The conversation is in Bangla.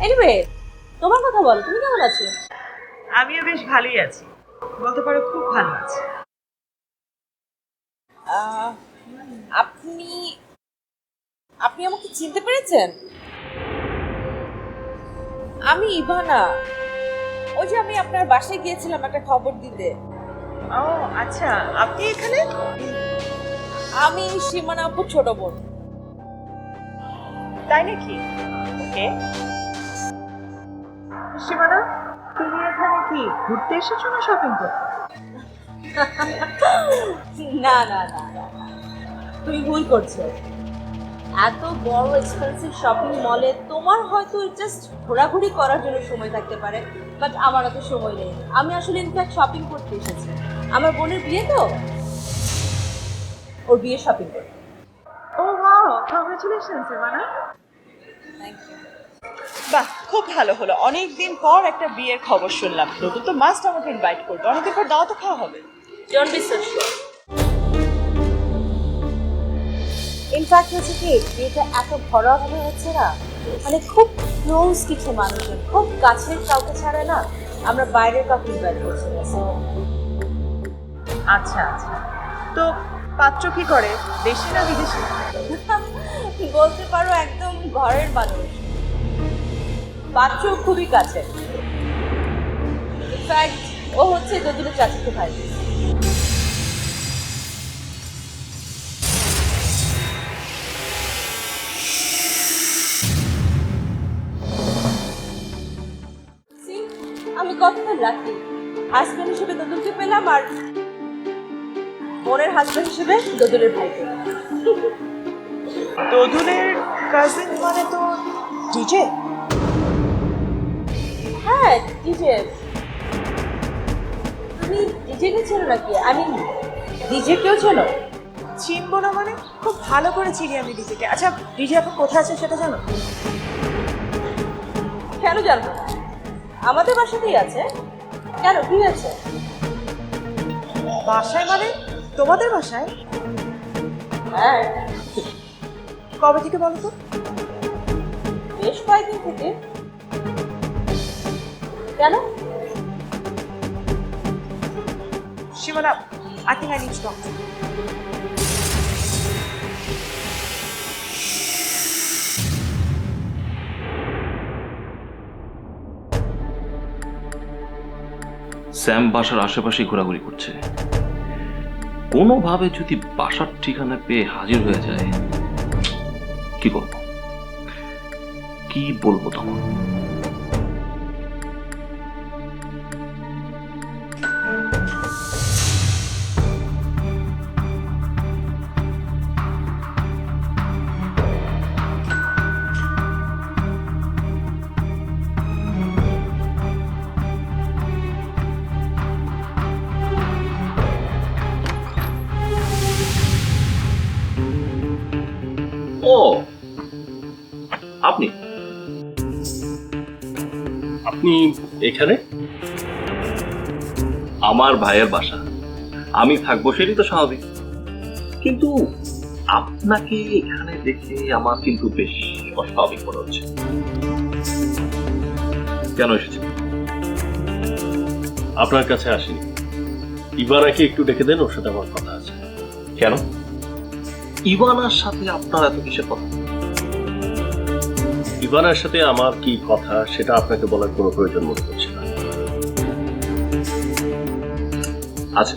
এনিওয়ে, তোমার কথা বলো, তুমি কেমন আছো? আমিও বেশ ভালোই আছি, বলতে পারো খুব ভালো আছি। আহ, আপনি আপনি আমাকে চিনতে পেরেছেন? আমি ইভানা। ওই যে আমি আপনার বাসায় গিয়েছিলাম একটা খবর দিতে। ও আচ্ছা, আপনি এখানে? আমি সীমানা আপুর ছোট বোন। তাই নাকি? ওকে। সীমানা, তুমি এখানে কি ঘুরতে এসেছো না শপিং করতে? না না না না, তুমি ভুল করছো। এত বড় এক্সপেন্সিভ শপিং মলে তোমার হয়তো জাস্ট ঘোরাঘুরি করার জন্য সময় থাকতে পারে, বাট আমার অত সময় নেই। আমি আসলে ইনফ্যাক্ট শপিং করতে এসেছি। আমার বোনের বিয়ে তো, ওর বিয়ে শপিং করতে। ও wow, congratulation Seemana. Thank you. বাহ, খুব ভালো হলো, অনেকদিন পর একটা বিয়ের খবর শুনলাম। নতুন তো মাস্ট আমাকে ইনভাইট করবে, অনেকদিন পর দাওয়াতও খাওয়া হবে। Don't be so sure. In fact হচ্ছে কি, বিয়েটা এত ঘরোয়াভাবে হচ্ছে না, মানে খুব ক্লোজ কিছু মানুষজন, খুব কাছের কাউকে ছাড়ে না, আমরা বাইরের কাউকে ইনভাইট করছি না। So, আচ্ছা আচ্ছা, তো পাত্র কি করে, দেশি না বিদেশি? বলতে পারো একদম ঘরের মানুষ, পাত্র খুবই কাছে। ইনফ্যাক্ট ও হচ্ছে যদুলের চাচাতো ভাই। See, আমি কতটা লাকি, হাজব্যান্ড হিসেবে দদুলকে পেলাম, আর বোনের হাজব্যান্ড হিসেবে দদুলের ভাইকে। দোদুলের কাজিন মানে তো ডিজে? হ্যাঁ, ডিজে। তুমি ডিজেকে চেনো নাকি? আমি ডিজে কেউ চেনো? চিনবো না মানে? খুব ভালো করে চিনি আমি ডিজেকে। আচ্ছা, ডিজে এখন কোথায় আছে সেটা জানো? কেন জানবো না, আমাদের বাসাতেই আছে। কেন, কি হয়েছে? বাসায় মানে? তোমাদের বাসায়? হ্যাঁ, কবে থেকে বলো তো? বেশ কয়েকদিন থেকে। কেন? সীমানা, I think I need to talk to you. Sam বাসার আশেপাশে ঘোরাঘুরি করছে। কোনোভাবে যদি বাসার ঠিকানা পেয়ে হাজির হয়ে যায়, কি করব, কি বলবো তখন? ও, আপনি আপনি এখানে? আমার ভাইয়ের বাসা, আমি থাকবো সেটাই তো স্বাভাবিক, কিন্তু আপনাকে এখানে দেখে আমার কিন্তু বেশ অস্বাভাবিক মনে হচ্ছে। কেন এসেছেন? আপনার কাছে আসিনি, ইভানাকে একটু ডেকে দেন, ওর সাথে আমার কথা আছে। কেন? ইভানার সাথে আপনার এত কিসের কথা? ইভানার সাথে আমার কি কথা সেটা আপনাকে বলার কোনো প্রয়োজন মনে করছি না। আছে,